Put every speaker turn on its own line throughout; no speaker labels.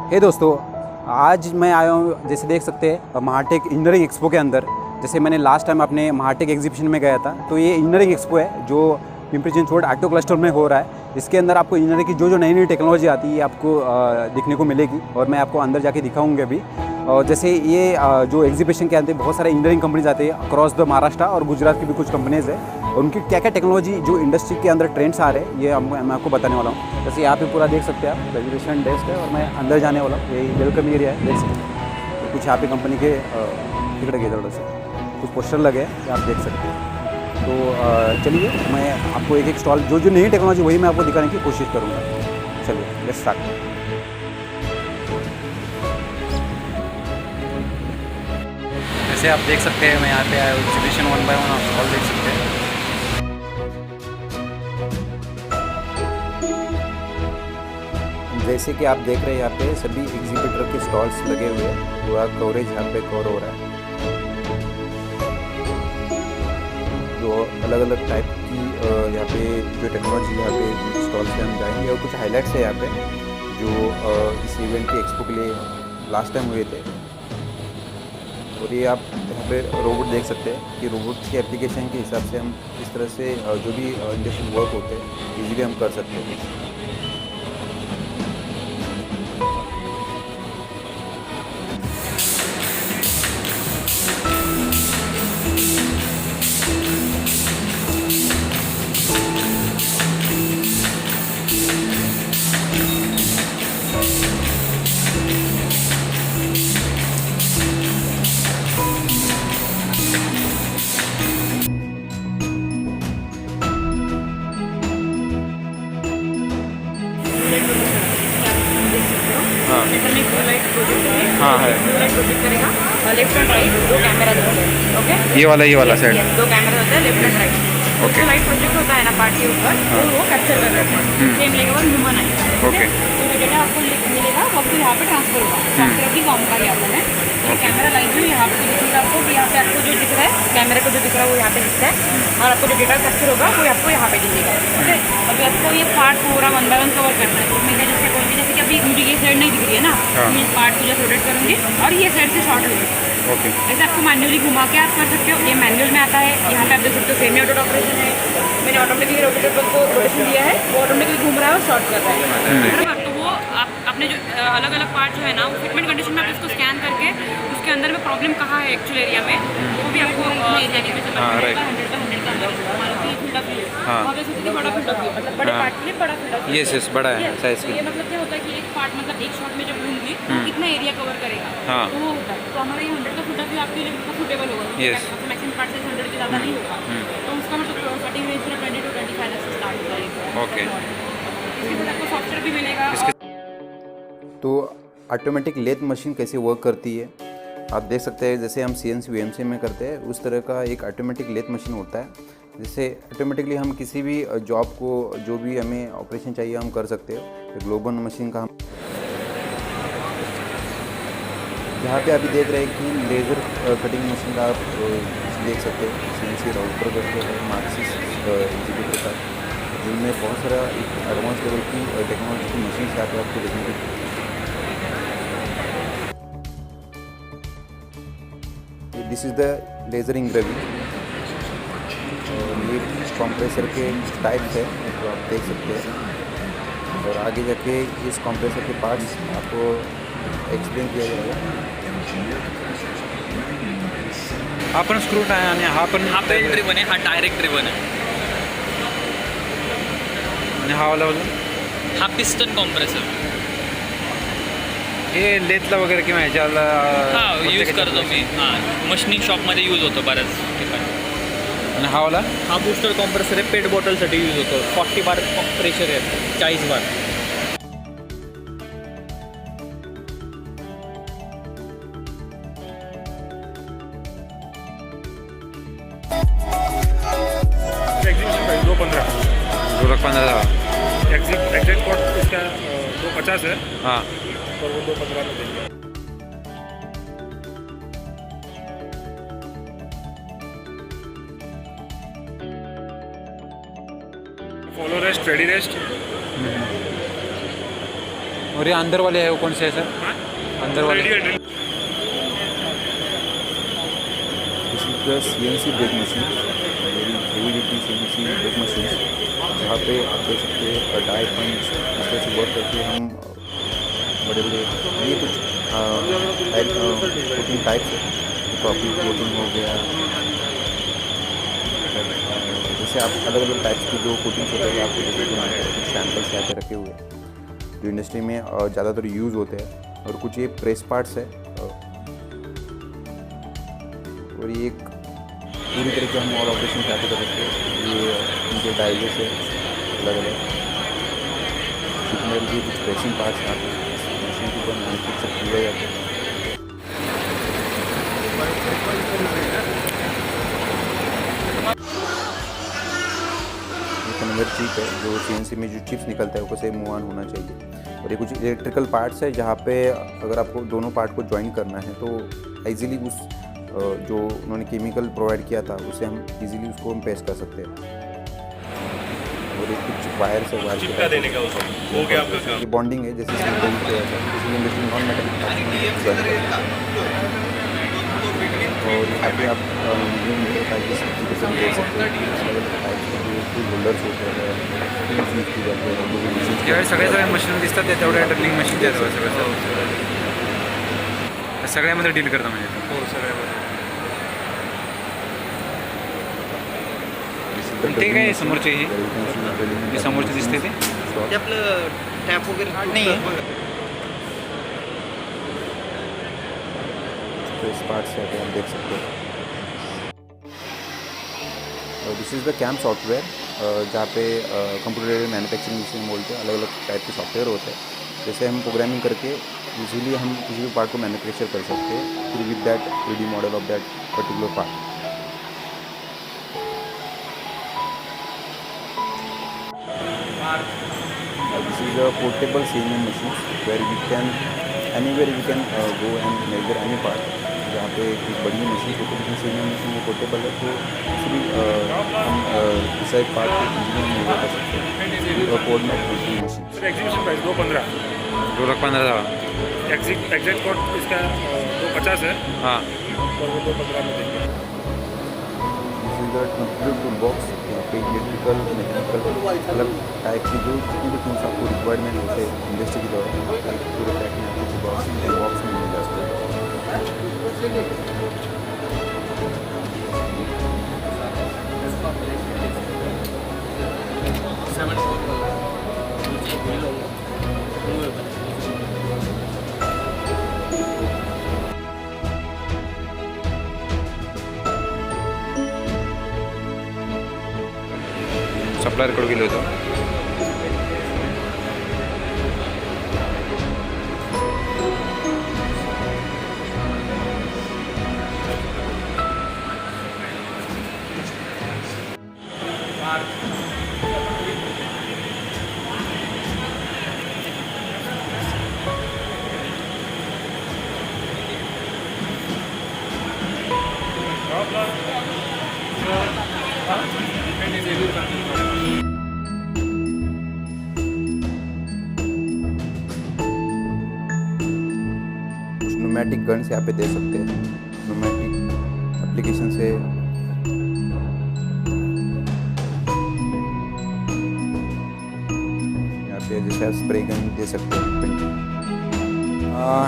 हे दोस्तों, आज मैं आया हूँ, जैसे देख सकते हैं महाटेक इंजीनियरिंग एक्सपो के अंदर। जैसे मैंने लास्ट टाइम अपने महाटेक एग्जीबिशन में गया था, तो ये इंजीनियरिंग एक्सपो है जो पिंपरी चिंचवड ऑटो क्लस्टर में हो रहा है। इसके अंदर आपको इंजीनियरिंग की जो नई नई टेक्नोलॉजी आती है आपको दिखने को मिलेगी, और मैं आपको अंदर जाके दिखाऊंगा अभी। और जैसे ये जो एग्जीबिशन के अंदर बहुत सारे इंजीनियरिंग कंपनीज आते हैं अक्रॉस द महाराष्ट्र, और गुजरात की भी कुछ कंपनीज है, और उनकी क्या क्या टेक्नोलॉजी जो इंडस्ट्री के अंदर ट्रेंड्स आ रहे हैं ये मैं आपको बताने वाला हूँ। जैसे यहाँ पे पूरा देख सकते हैं आप, रेजर्वेशन डेस्क है, और मैं अंदर जाने वाला हूँ। यही वेलकम एरिया है, देख सकते हैं। तो कुछ यहाँ पे कंपनी के टिकट के थोड़ा सा कुछ पोस्टर लगे हैं, आप देख सकते हैं। तो चलिए मैं आपको एक एक स्टॉल जो नई टेक्नोलॉजी वही मैं आपको दिखाने की कोशिश करूँगा। चलिए लेट्स स्टार्ट। जैसे आप देख सकते हैं मैं यहाँ पे आया हूँ, एग्जीबिशन 1 बाय 1 आप स्टॉल देख सकते हैं। जैसे कि आप देख रहे हैं यहाँ पे सभी एग्जीबिटर के स्टॉल्स लगे हुए हैं, पूरा कवरेज यहाँ पे कवर हो रहा है। जो अलग अलग टाइप की यहाँ पे जो टेक्नोलॉजी यहाँ पे स्टॉल से हम जाएंगे, और कुछ हाइलाइट्स है यहाँ पे जो इस इवेंट के एक्सपो के लिए लास्ट टाइम हुए थे। और ये आप यहाँ पे रोबोट देख सकते हैं कि रोबोट की एप्लीकेशन के हिसाब से हम इस तरह से जो भी इंडस्ट्रियल वर्क होते हैं इजीली हम कर सकते हैं। हाँ है,
प्रोजेक्ट करेगा और लेफ्ट एंड राइट दो कैमरा होते हैं। ओके,
ये वाला साइड
दो कैमरा होता है left and right. Okay, light project होता है ना पार्ट के ऊपर, वो कैप्चर कर रहे हैं। सेम लेगा और ह्यूमन है। ओके, तो जो डेटा आपको मिलेगा वो आपको यहाँ पे ट्रांसफर होगा। सॉफ्टवेयर की फॉर्म का यहाँ पर है। तो कैमरा लाइट जो यहाँ पे दिखेगा आपको, कि यहाँ पे आपको जो दिख रहा है कैमरे को जो दिख रहा है वो यहाँ पे दिखता है, और आपको जो डेटा कैप्चर होगा वो आपको यहाँ पे दिखेगा। ओके, अभी आपको ये पार्ट पूरा 1 बाय 1 कवर करना है। उसमें जैसे कोई भी, जैसे कि अभी मुझे ये साइड नहीं दिख रही है ना, मैं इस पार्ट को जैसे रोटेट करूँगी और ये साइड से शॉर्ट होगी।
ओके,
वैसे आपको मैन्युअली घुमा के आप कर सकते हो, ये मैनुअल में आता है। यहाँ पे आप देख सकते हो सेमी ऑटो ऑपरेशन है। मैंने ऑटोमेटिकली रोटेटर को रोटेशन दिया है, वो ऑटोमेटिकली घूम रहा है और शॉर्ट कर रहा है। बराबर, तो वो आप अपने जो अलग अलग पार्ट जो है ना, वो फिटमेंट कंडीशन में आप इसको स्कैन करके उसके अंदर में प्रॉब्लम कहाँ है एक्चुअल एरिया में, वो भी आपको एरिया के में बड़ा फील्ड ऑफ व्यू, मतलब बड़े पार्ट के लिए बड़ा फील्ड ऑफ व्यू।
यस बड़ा है साइज
ये मतलब क्या होता है कि एक पार्ट मतलब एक शॉट में जब घूमगी तो कितना एरिया कवर करेगा, तो वो होता है। तो हमारा ये 100 का फील्ड ऑफ व्यू आपके लिए कंफर्टेबल होगा। मैक्सिमम पार्ट साइज 100 के ज़्यादा नहीं होगा, तो उसका मतलब स्टार्टिंग रेंज 20 to 25 लाख से स्टार्ट होता है।
ओके,
इसके बाद आपको सॉफ्टवेयर भी मिलेगा।
तो ऑटोमेटिक लेथ मशीन कैसे वर्क करती है आप देख सकते हैं। जैसे हम CNC VMC में करते हैं उस तरह का एक ऑटोमेटिक लेथ मशीन होता है, जिससे ऑटोमेटिकली हम किसी भी जॉब को जो भी हमें ऑपरेशन चाहिए हम कर सकते हैं। ग्लोबल मशीन का हम यहाँ पे अभी देख रहे हैं कि लेज़र कटिंग मशीन का आप देख सकते हैं। CNC राउटर करते हैं मार्क्सिस एग्जीक्यूटिव का, जिनमें बहुत सारा एक एडवांस लेवल की टेक्नोलॉजी की मशीन यहाँ पे आपको देखने को। This is the laser engraving, और ये कंप्रेसर के टाइप्स है जो आप देख सकते हैं, और आगे जाके इस कंप्रेसर के पार्ट्स आपको एक्सप्लेन किया जाएगा।
हा पण स्क्रू आहे आणि हा पण
हा बेल्ट ड्रिव्हन आहे, हा डायरेक्ट ड्रिव्हन आहे,
आणि हा वाला
हा पिस्टन कॉम्प्रेसर।
हे लेथला वगैरे किंवा ह्याच्याला
हा यूज करतो मी, हां मशीनिंग शॉपमध्ये यूज होतो बऱ्याच ठिकाणी।
आणि हा वाला
हा बूस्टर कॉम्प्रेसर आहे, पेट बॉटलसाठी यूज होतो। 40 बार प्रेशर आहे, 40 बार।
एग्जीबिशन
215
एग्जैक्ट कॉस्ट इसका 250 है,
हाँ
और वो 215 में देंगे। फॉलो रेस्ट, रेडी रेस्ट,
और ये अंदर वाले है वो कौन से है सर? अंदर वाले
this is the CNC brake machine, very heavy duty CNC brake machine, जहाँ पे आप देख सकते हैं डाई पंच इस तरह से वर्क करके हम बड़े बड़े ये कुछ कोटिंग टाइप्स है, कॉपी कोटिंग हो गया, जैसे आप अलग अलग टाइप्स की जो कोटिंग्स होते हैं आपको देखने को मिलते हैं, कुछ सैम्पल्स यहाँ पे रखे हुए हैं जो इंडस्ट्री में ज़्यादातर यूज़ होते हैं, और कुछ ये प्रेस पार्ट्स है, और ये एक पूरी तरीके हम ऑल ऑपरेशन यहाँ पे कर सकते हैं। ये इनके डायले से अलग अलग सिग्नल की कुछ प्रेसिंग पार्ट्स यहाँ पे मशीन के ऊपर मैन्युफैक्चर किए जाते हैं। कन्वेयर चिप है जो CNC में जो चिप्स निकलता है वो कैसे मूव ऑन होना चाहिए, और ये कुछ इलेक्ट्रिकल पार्ट्स है जहाँ पे अगर आपको दोनों पार्ट को ज्वाइन करना है तो इजीली उस जो उन्होंने केमिकल प्रोवाइड किया था उससे हम इजीली उसको हम पेस्ट कर सकते हैं। और ये कुछ वायर से वायर
देने का हो गया आपका काम।
ये बॉन्डिंग है जैसे इसमें पेंट किया जाता है, इसलिए इंडस्ट्री नॉन मेटल ज्वाइन करते हैं। और यहाँ पे आप देख सकते हैं होल्डर्स होते हैं, यूज की जाते हैं,
ज्यावेळी सगळे मशीन दिसतात तेवढ्या ड्रिलिंग मशीन देतात सगळं सगळ्यामध्ये डील करता म्हणजे
हो सगळ्यामध्ये.
ते काय समोरचे हे समोरचे दिसते ते
आपलं टॅप वगैरे नाही आहे.
इस पार्ट से आप देख सकते हैं। This is the camp software, जहाँ पे कंप्यूटर एडेड मैन्युफैक्चरिंग मशीन बोलते हैं, अलग अलग टाइप के सॉफ्टवेयर होते हैं, जैसे हम प्रोग्रामिंग करके इजीली हम किसी भी पार्ट को मैन्युफैक्चर कर सकते हैं फिर with that 3D model of that particular part. This is a portable CNC machine where we can anywhere we can go and measure any part। जहाँ पे एक बड़ी मशीन फोटोग्राफी CNC मशीन वो पोर्टेबल है तो इसलिए हम डिसाइड पार्ट को इंजीनियर में कर सकते हैं। Coordinate machine
sir exhibition price 215,
2,15,000
exact cost इसका 250 है
हां
और वो 215 में देंगे।
This is the computer tool box, यहाँ पे इलेक्ट्रिकल मैकेनिकल अलग टाइप की जो जितनी भी टूल्स आपको रिक्वायरमेंट होते हैं इंडस्ट्री के दौरान पूरे पैक में आपको बॉक्स में मिल जाते हैं।
सप्लायरकडे गेलो होतो
न्यूमेटिक गन्स यहाँ पे दे सकते हैं, न्यूमेटिक एप्लीकेशन से यहाँ पे जैसे आप स्प्रे गन दे सकते हैं।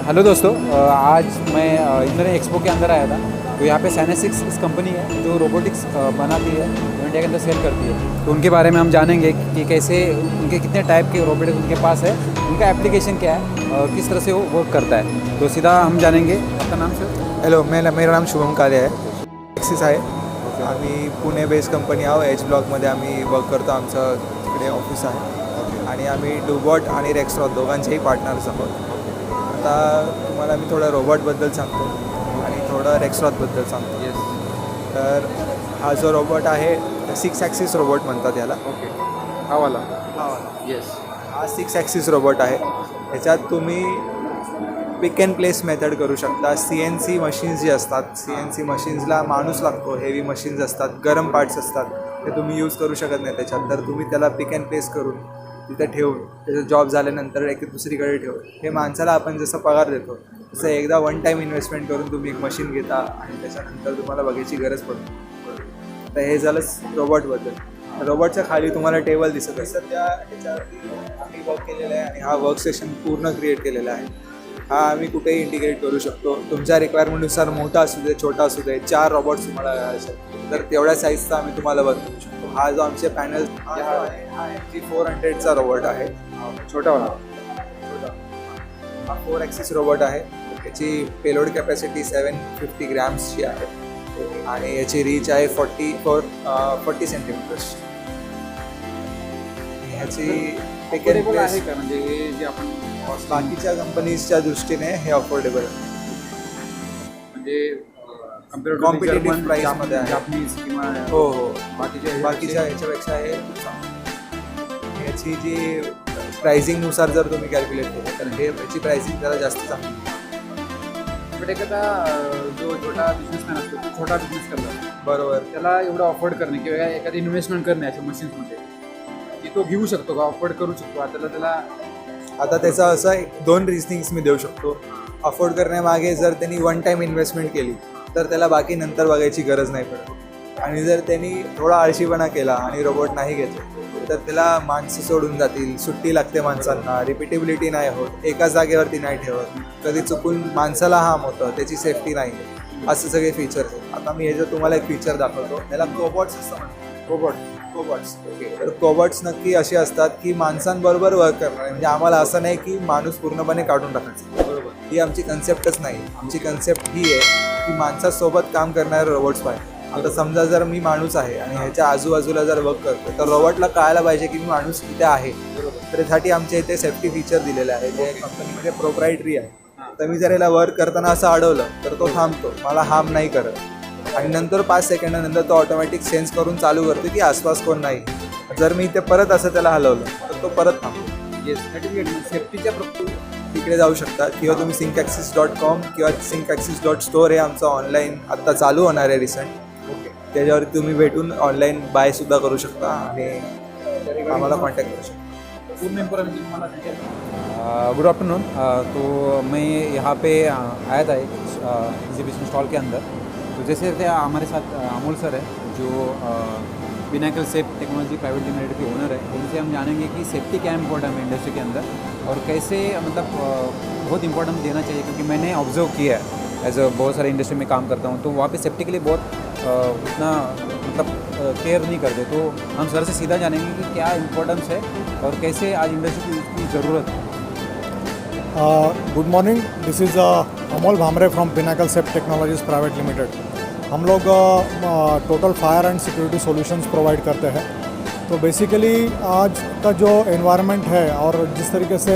हेलो दोस्तों, आज मैं इंजीनियरिंग एक्सपो के अंदर आया था। तो यहाँ पे साइनेसिक्स इस कंपनी है जो रोबोटिक्स बनाती है, इंडिया के अंदर सेल करती है। तो उनके बारे में हम जानेंगे कि कैसे उनके कितने टाइप के रोबोटिक्स उनके पास है, उनका एप्लीकेशन क्या है और किस तरह से वो वर्क करता है। तो सीधा हम जानेंगे। आपका नाम सर?
हॅलो, मेरा नाम शुभम काले आहे. एक्सिस आहे. आम्ही पुणे बेस्ड कंपनी आहोत. एच ब्लॉकमध्ये आम्ही वर्क करतो. आमचं तिकडे ऑफिस आहे आणि आम्ही डुबॉट आणि रेक्सरॉथ दोघांचेही पार्टनर्स आहोत. आता तुम्हाला मी थोडं रोबोटबद्दल सांगतो आणि थोडं रेक्सरॉथबद्दल सांगतो. तर हा जो रोबोट आहे 6 ॲक्सिस रोबोट म्हणतात याला.
हा वाला.
येस, हा 6 ॲक्सिस रोबोट आहे. ह्याच्यात तुम्ही पिक अँड प्लेस मेथड करू शकता. CNC मशीन्स जी असतात, CNC मशीन्सला माणूस लागतो, हेवी मशीन्स असतात, गरम पार्ट्स असतात, ते तुम्ही यूज करू शकत नाही त्याच्यात. तर तुम्ही त्याला पिक अँड प्लेस करून तिथे ठेवून त्याचा जॉब झाल्यानंतर एक दुसरीकडे ठेवून हे माणसाला आपण जसं पगार देतो तसं एकदा वन टाईम इन्व्हेस्टमेंट करून तुम्ही एक मशीन घेता आणि त्याच्यानंतर तुम्हाला बघायची गरज पडते. तर हे झालं रोबोटबद्दल. रोबोटच्या खाली तुम्हाला टेबल दिसत असतं, त्या ह्याच्यावरती आम्ही वर्क केलेलं आहे आणि हा वर्क स्टेशन पूर्ण क्रिएट केलेला आहे. हा आम्ही कुठेही इंटिग्रेट करू शकतो. तुमच्या रिक्वायरमेंटनुसार मोठा असू दे छोटा असू दे 4 रोबोट्स तुम्हाला असेल तर तेवढ्या साईजचा आम्ही तुम्हाला वर्क करू शकतो. हा जो आमचे पॅनल हा MG400चा रोबोट आहे, छोटावाला. हा 4 ॲक्सिस रोबोट आहे. याची पेलोड कॅपॅसिटी 750 ग्रॅम्सची आहे आणि याची रीच आहे 40 सेंटीमीटर्स. ह्याची
Affordable आहे का म्हणजे हे जे आपण
बाकीच्या कंपनीजच्या दृष्टीने हे अफोर्डेबल आहे.
म्हणजे
कॉम्पिटेटिव्ह प्राईसमध्ये आहे.
जापनीज किंवा
हो हो
बाकीच्या
ह्याच्यापेक्षा हे खूप चांगलं. याची जी प्राइसिंगनुसार जर तुम्ही कॅल्क्युलेट केलं तर हे याची प्राइसिंग जरा जास्त चांगली आहे.
बट एखादा जो छोटा बिझनेसमॅन असतो तो छोटा बिझनेस करतो,
बरोबर.
त्याला एवढं अफोर्ड करणे किंवा एखादी इन्व्हेस्टमेंट करणे अशा मशीन्समध्ये की तो घेऊ शकतो का, अफोर्ड करू शकतो त्याला
आता त्याचा असं 2 रिझनिंग्स मी देऊ शकतो. अफोर्ड करण्यामागे जर त्यांनी वन टाईम इन्व्हेस्टमेंट केली तर त्याला बाकी नंतर बघायची गरज नाही पडत. आणि जर त्यांनी थोडा आळशीपणा केला आणि रोबोट नाही घेतले तर त्याला माणसं सोडून जातील, सुट्टी लागते माणसांना, रिपिटेबिलिटी नाही होत, एका जागेवरती नाही ठेवत, कधी चुकून माणसाला हार्म होतं, त्याची सेफ्टी नाही, असे सगळे फीचर्स आहेत. आता मी ह्याचं तुम्हाला एक फीचर दाखवतो. त्याला कोबॉट्स असं म्हणतो. कोबॉट्स. ओके. तर कोबॉट्स नक्की असे असतात की माणसांबरोबर वर्क करणार. म्हणजे आम्हाला असं नाही की माणूस पूर्णपणे काढून टाकायचं. बरोबर. ही आमची कन्सेप्टच नाही. आमची कन्सेप्ट ही आहे की माणसासोबत काम करणारे रोबोट्स पाहिजे. आता समजा जर मी माणूस आहे आणि ह्याच्या आजूबाजूला जर वर्क करतो तर रोबोटला कळायला पाहिजे की मी माणूस इथे आहे. तर त्यासाठी आमच्या इथे सेफ्टी फीचर दिलेलं आहे जे कंपनीमध्ये प्रोप्रायटरी आहे. तर मी जर याला वर्क करताना असं अडवलं तर तो थांबतो, मला हार्म नाही करत. आणि नंतर 5 सेकंदानंतर तो ऑटोमॅटिक सेन्स करून चालू करतो की आसपास कोण नाही. जर मी इथे परत असं त्याला हलवलं तर तो परत थांबतो.
सेफ्टीच्या
तिकडे जाऊ शकता किंवा तुम्ही syncaxis.com किंवा syncaxis.store हे आमचं ऑनलाईन आत्ता चालू होणार आहे रिसेंट. त्याच्यावर तुम्ही भेटून ऑनलाईन बायसुद्धा करू शकता आणि आम्हाला कॉन्टॅक्ट करू शकता.
पूर्ण इन्फॉर्मेशन मला
गुड आफ्टरनून. तो मैं यहाँ पे आया था एक एग्जीबिशन स्टॉल के अंदर. तो जैसे थे हमारे साथ अमोल सर है जो Pinnacle safe technology private limited के ओनर है. उनसे हम जानेंगे कि सेफ्टी क्या इम्पोर्टेंट है इंडस्ट्री के अंदर और कैसे मतलब बहुत इंपॉर्टेंस देना चाहिए, क्योंकि मैंने ऑब्जर्व किया है एज बहुत सारे इंडस्ट्री में काम करता हूँ तो वहाँ पे सेफ्टी के लिए बहुत उतना मतलब केयर नहीं करते. तो हम सर से सीधा जानेंगे कि क्या इम्पोर्टेंस है और कैसे आज इंडस्ट्री की उसकी ज़रूरत है.
Good morning, this is Amol Bhamre from Pinnacle safe technologies private limited. हम लोग total fire and security solutions provide करते हैं. तो बेसिकली आज का जो एनवायरनमेंट है और जिस तरीके से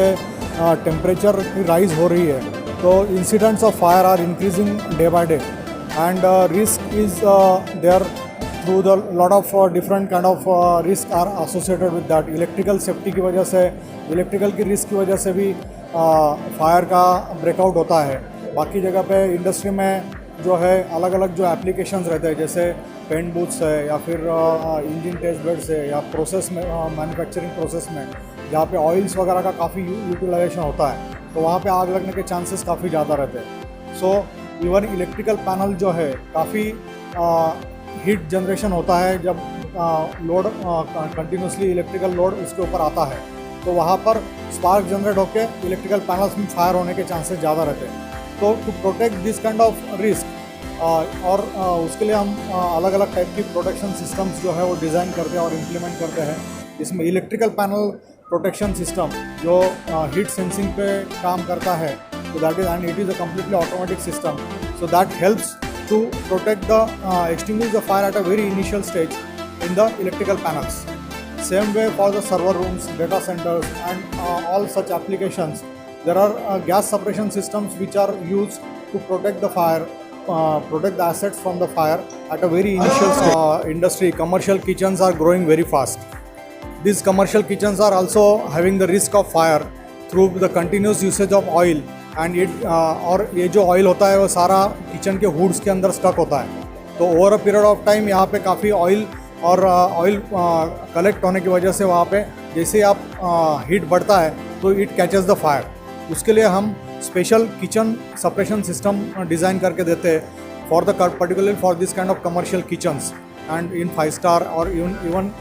टेम्परेचर राइज हो रही है तो incidents of fire are increasing day by day and risk is there through the lot of different kind of risk are associated with that. Electrical safety की वजह से, इलेक्ट्रिकल की रिस्क की वजह से भी फायर का ब्रेकआउट होता है. बाकी जगह पे इंडस्ट्री में जो है अलग अलग जो एप्लीकेशंस रहते हैं जैसे पेंट बूथ्स है या फिर इंजन टेस्ट बेड्स है या प्रोसेस में मैन्युफैक्चरिंग प्रोसेस में जहाँ पे ऑयल्स वगैरह का काफ़ी यूटिलाइजेशन होता है तो वहाँ पे आग लगने के चांसेस काफ़ी ज़्यादा रहते हैं. सो इवन इलेक्ट्रिकल पैनल जो है काफ़ी हीट जनरेशन होता है जब लोड कंटिन्यूसली इलेक्ट्रिकल लोड उसके ऊपर आता है तो वहाँ पर स्पार्क जनरेट होकर इलेक्ट्रिकल पैनल्स में फायर होने के चांसेस ज़्यादा रहते हैं. तो to protect this kind of risk और उसके लिए हम अलग अलग टाइप की प्रोटेक्शन सिस्टम्स जो है वो डिज़ाइन करते हैं और इम्प्लीमेंट करते हैं. इसमें इलेक्ट्रिकल पैनल प्रोटेक्शन सिस्टम जो हीट सेंसिंग पे काम करता है तो that is and it is a completely automatic system. So that helps to protect the extinguish the fire at a very initial stage in the electrical panels. Same way for the server rooms, data centers and all such applications. There are gas suppression systems which are used to protect the fire, protect the assets from the fire at a very initial stage. Industry, commercial kitchens are growing very fast. These commercial kitchens are also having the risk of fire through the continuous usage of oil. And और ये जो oil होता है वो सारा kitchen के hoods के अंदर स्टक होता है. तो over a period of time यहाँ पे काफ़ी ऑयल और ऑयल कलेक्ट होने की वजह से वहाँ पे जैसे आप हीट बढ़ता है तो इट कैचेस द फायर। उसके लिए हम special kitchen suppression system design करके देते हैं for the particularly for this kind of commercial kitchens and in 5 star और even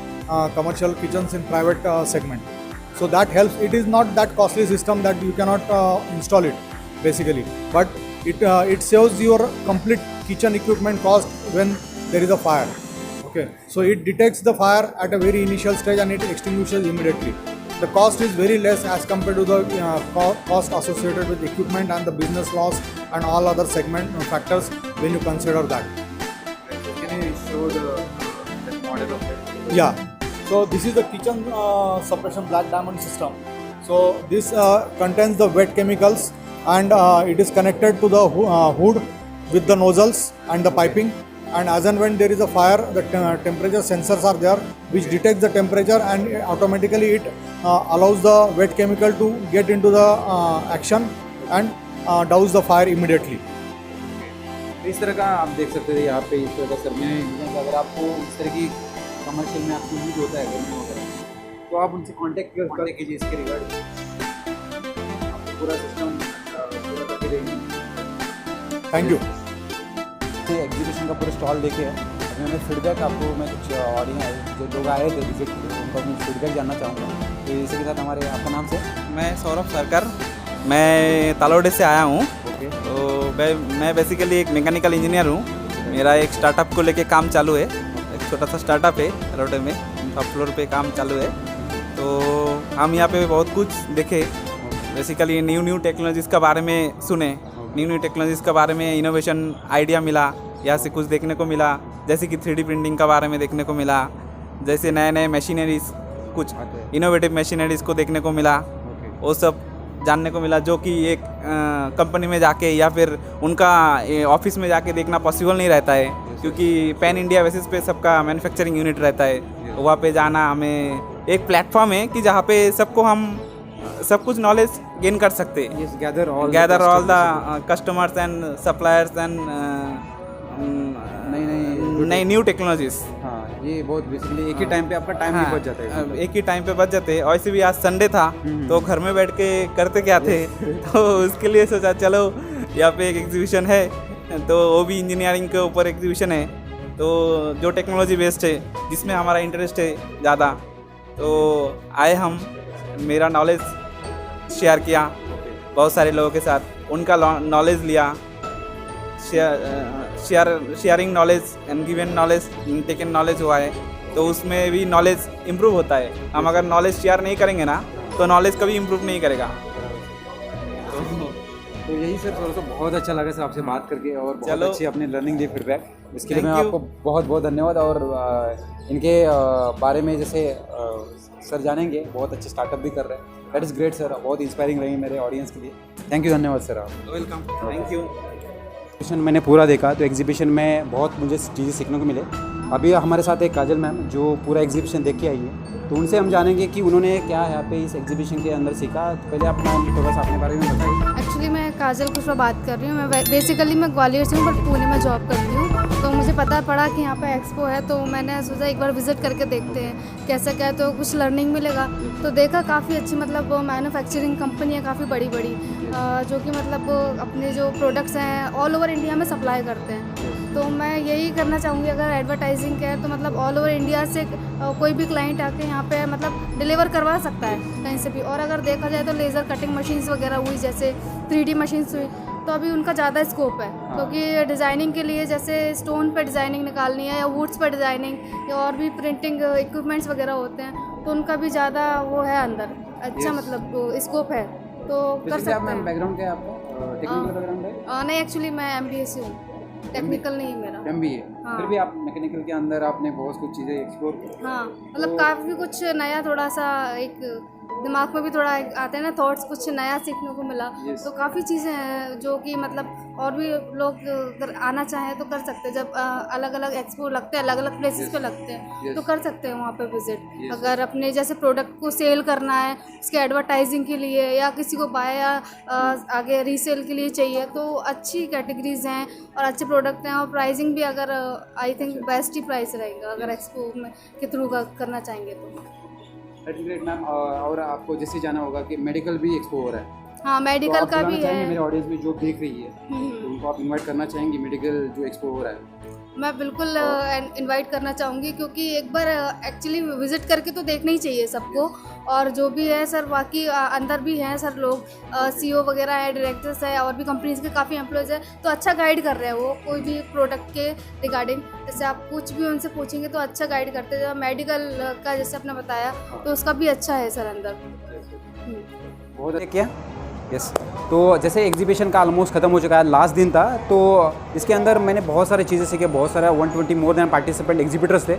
commercial kitchens in private segment. So that helps. It is not that costly system that you cannot install it basically, but it saves your complete kitchen equipment cost when there is a fire. Okay, so it detects the fire at a very initial stage and it extinguishes immediately. The cost is very less as compared to the cost associated with equipment and the business loss and all other segment factors when you consider that.
Can you show the model of it?
Yeah. So this is the kitchen suppression black diamond system. So this contains the wet chemicals and it is connected to the hood with the nozzles and the piping. And as and when there is a fire, the temperature sensors are there which detects the temperature and automatically it allows the wet chemical to get into the action and douse the fire immediately.
इस तरह का आप देख सकते थे यहाँ पे इस तरह का सर्विस है। अगर आपको इस तरह की कमर्शियल में आपको यूज होता है गर्मी वगैरह तो आप उनसे कांटेक्ट कर कीजिए इसके रिगार्डिंग। आपको पूरा सिस्टम पूरा करके देंगे।
Thank you.
एग्जीबिशन का पूरा स्टॉल देखे अभी हमें फीडबैक आपको मैं कुछ ऑडियंस जो लोग आए थे विजिट उनको मैं फीडबैक जानना चाहूँगा। तो इसी के साथ हमारे आपका नाम से?
मैं सौरभ सरकार, मैं तालोडे से आया हूँ। तो मैं बेसिकली एक मैकेनिकल इंजीनियर हूँ। मेरा एक स्टार्टअप को लेके काम चालू है, एक छोटा सा स्टार्टअप है तालोडे में, टॉप फ्लोर पे काम चालू है। तो हम यहाँ पे बहुत कुछ देखे, बेसिकली न्यू टेक्नोलॉजीज़ के बारे में सुने, न्यू टेक्नोलॉजीज़ के बारे में इनोवेशन आइडिया मिला, यहाँ से कुछ देखने को मिला, जैसे कि 3D प्रिंटिंग के बारे में देखने को मिला, जैसे नए मशीनरीज कुछ इनोवेटिव मशीनरीज़ को देखने को मिला, वो सब जानने को मिला जो कि एक कंपनी में जाके या फिर उनका ऑफिस में जाके देखना पॉसिबल नहीं रहता है, क्योंकि पैन इंडिया बेसिस पे सबका मैन्युफैक्चरिंग यूनिट रहता है। वहाँ पे जाना हमें एक प्लेटफॉर्म है कि जहाँ पे सबको हम सब कुछ नॉलेज गेन कर सकते हैं। Gather all the customers and suppliers and नई न्यू टेक्नोलॉजीज।
हाँ, ये बहुत बेसिकली एक ही टाइम पे आपका टाइम भी बच जाता है।
एक ही टाइम पे बच जाते हैं। वैसे भी आज संडे था तो घर में बैठ के करते क्या थे तो उसके लिए सोचा चलो यहाँ पे एक एग्जीबिशन है, तो वो भी इंजीनियरिंग के ऊपर एग्जीबिशन है, तो जो टेक्नोलॉजी बेस्ड है जिसमें हमारा इंटरेस्ट है ज़्यादा, तो आए हम, मेरा नॉलेज शेयर किया बहुत सारे लोगों के साथ, उनका नॉलेज लिया, sharing knowledge and given knowledge taken knowledge हुआ है, तो उसमें भी नॉलेज इम्प्रूव होता है। हम अगर नॉलेज शेयर नहीं करेंगे ना तो नॉलेज कभी इम्प्रूव नहीं करेगा।
तो यही सर, थोड़ा सा बहुत अच्छा लगा सर आपसे बात करके और बहुत
चलो,
अच्छी अपनी लर्निंग दी फीडबैक, इसके लिए मैं
Thank you.
आपको बहुत बहुत धन्यवाद। और इनके बारे में जैसे सर जानेंगे, बहुत अच्छे स्टार्टअप भी कर रहे हैं, दैट इज़ ग्रेट सर, बहुत इंस्पायरिंग रही मेरे ऑडियंस के लिए। थैंक यू, धन्यवाद सर आप।
Welcome, thank you.
एग्जीबिशन मैंने पूरा देखा, तो एग्जीबिशन में बहुत मुझे चीज़ें सीखने को मिले। अभी हमारे साथ एक काजल मैम जो पूरा एग्जीबिशन देख के आई है, तो उनसे हम जानेंगे कि उन्होंने क्या यहाँ पे इस एग्जीबिशन के अंदर सीखा। तो पहले आप मैम थोड़ा सा अपने बारे में बताइए।
एक्चुअली मैं काजल कुशवाहा बात कर रही हूँ। मैं बेसिकली मैं ग्वालियर से हूँ बट पुणे में जॉब करती हूँ। तो मुझे पता पड़ा कि यहाँ पे एक्सपो है, तो मैंने सोचा एक बार विज़िट करके देखते हैं कैसा क्या है, तो कुछ लर्निंग मिलेगा। तो देखा काफ़ी अच्छी, मतलब मैन्युफैक्चरिंग कंपनी है काफ़ी बड़ी बड़ी, जो कि मतलब अपने जो प्रोडक्ट्स हैं ऑल ओवर इंडिया में सप्लाई करते हैं। तो मैं यही करना चाहूँगी, अगर एडवर्टाइजिंग है तो मतलब ऑल ओवर इंडिया से कोई भी क्लाइंट आके यहाँ पे मतलब डिलीवर करवा सकता है कहीं से भी। और अगर देखा जाए तो लेज़र कटिंग मशीन्स वगैरह हुई, जैसे 3D मशीन्स हुई, तो अभी उनका ज़्यादा स्कोप है, क्योंकि डिज़ाइनिंग के लिए जैसे स्टोन पे डिज़ाइनिंग निकालनी है या वुड्स पर डिज़ाइनिंग या और भी प्रिंटिंग इक्विपमेंट्स वगैरह होते हैं, तो उनका भी ज़्यादा वो है अंदर, अच्छा मतलब स्कोप है, तो कर सकते हैं।
बैकग्राउंड क्या है आपका? टेक्निकल बैकग्राउंड है?
नहीं, एक्चुअली मैं MBA से हूँ, टेक्निकल नहीं है मेरा।
MBA,
हाँ।
फिर भी आप मैकेनिकल के अंदर आपने बहुत कुछ चीज़ें एक्सप्लोर की।
हाँ, मतलब काफ़ी कुछ नया, थोड़ा सा एक दिमाग में भी थोड़ा आते हैं ना थॉट्स, कुछ नया सीखने को मिला। तो काफ़ी चीज़ें हैं जो कि मतलब और भी लोग अगर आना चाहें तो कर सकते हैं। जब अलग अलग एक्सपो लगते हैं, अलग अलग प्लेसेस पे लगते हैं, तो कर सकते हैं वहाँ पे विजिट। अगर अपने जैसे प्रोडक्ट को सेल करना है, उसके एडवर्टाइजिंग के लिए या किसी को बाय या आगे रीसेल के लिए चाहिए, तो अच्छी कैटेगरीज हैं और अच्छे प्रोडक्ट हैं, और प्राइसिंग भी अगर I think best he price रहेगा अगर एक्सपो में के थ्रू करना चाहेंगे तो।
Great ma'am. और आपको जैसे जाना होगा कि मेडिकल भी एक्सपो हो रहा है,
हाँ
तो
मेडिकल
आप
का
बुलाना
भी
चाहेंगे
है।
मेरे ऑडियंस में जो देख रही है, तो उनको आप इनवाइट करना चाहेंगे मेडिकल जो एक्सपो हो रहा है?
मैं बिल्कुल इनवाइट करना चाहूँगी, क्योंकि एक बार एक्चुअली विज़िट करके तो देखना ही चाहिए सबको। और जो भी है सर, बाकी अंदर भी हैं सर लोग, सीईओ वगैरह है, डायरेक्टर्स है, और भी कंपनीज के काफ़ी एम्प्लॉयज़ हैं, तो अच्छा गाइड कर रहे हैं वो कोई भी प्रोडक्ट के रिगार्डिंग। जैसे आप कुछ भी उनसे पूछेंगे तो अच्छा गाइड करते हैं। मेडिकल का जैसे आपने बताया तो उसका भी अच्छा है सर अंदर।
बहुत क्या यस। तो जैसे एग्जीबिशन का ऑलमोस्ट ख़त्म हो चुका है, लास्ट दिन था, तो इसके अंदर मैंने बहुत सारी चीज़ें सीखे। बहुत सारा 120 मोर देन पार्टिसिपेंट एग्जीबिटर्स थे,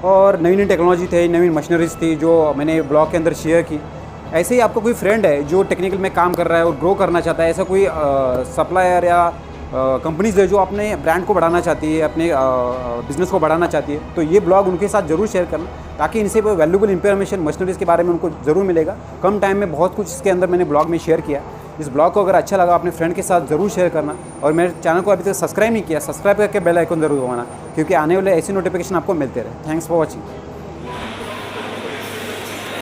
और नई नई टेक्नोलॉजी थे, नई मशीनरीज थी जो मैंने ब्लॉग के अंदर शेयर की। ऐसे ही आपका कोई फ्रेंड है जो टेक्निकल में काम कर रहा है और ग्रो करना चाहता है, ऐसा कोई सप्लायर या कंपनीज है जो अपने ब्रांड को बढ़ाना चाहती है, अपने बिज़नेस को बढ़ाना चाहती है, तो ये ब्लॉग उनके साथ ज़रूर शेयर करना, ताकि इनसे वैल्यूबल इंफॉर्मेशन मशीनरीज के बारे में उनको ज़रूर मिलेगा। कम टाइम में बहुत कुछ इसके अंदर मैंने ब्लॉग में शेयर किया। इस ब्लॉग को अगर अच्छा लगा अपने फ्रेंड के साथ ज़रूर शेयर करना, और मेरे चैनल को अभी तक सब्सक्राइब नहीं किया, सब्सक्राइब करके बेल आइकन ज़रूर दबाना, क्योंकि आने वाले ऐसी नोटिफिकेशन आपको मिलते रहे। Thanks for watching.